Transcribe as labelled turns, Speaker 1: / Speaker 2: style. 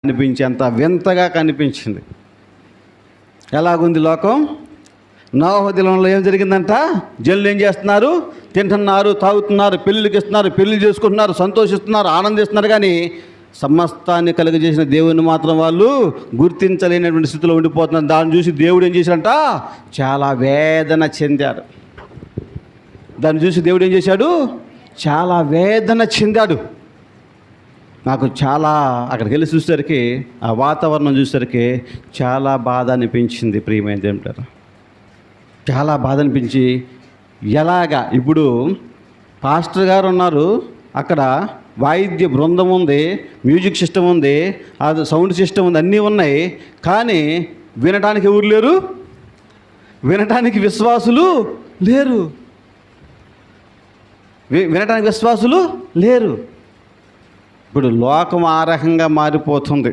Speaker 1: అనిపించేంత వింతగా కనిపించింది. ఎలాగుంది లోకం? నోవహు దినంలో ఏం జరిగిందంట? జనులు ఏం చేస్తున్నారు? తింటున్నారు, తాగుతున్నారు, పెళ్ళిళ్ళకి ఇస్తున్నారు, పెళ్ళిళ్ళు చేసుకుంటున్నారు, సంతోషిస్తున్నారు, ఆనందిస్తున్నారు. కానీ సమస్తాన్ని కలుగజేసిన దేవుని మాత్రం వాళ్ళు గుర్తించలేనటువంటి స్థితిలో ఉండిపోతున్నారు. దాన్ని చూసి దేవుడు ఏం చేశాడంట? చాలా వేదన చెందాడు. దాన్ని చూసి దేవుడు ఏం చేశాడు? చాలా వేదన చెందాడు. నాకు చాలా అక్కడికి వెళ్ళి చూసేసరికి, ఆ వాతావరణం చూసేసరికి చాలా బాధ అనిపించింది. ప్రియమైనది ఏమిటారు, చాలా బాధ అనిపించి, ఎలాగా ఇప్పుడు పాస్టర్ గారు ఉన్నారు, అక్కడ వాయిద్య బృందం ఉంది, మ్యూజిక్ సిస్టమ్ ఉంది, అది సౌండ్ సిస్టమ్ ఉంది, అన్నీ ఉన్నాయి. కానీ వినటానికి ఎవరు లేరు? వినటానికి విశ్వాసులు లేరు. వినటానికి విశ్వాసులు లేరు. ఇప్పుడు లోకం ఆ రకంగా మారిపోతుంది.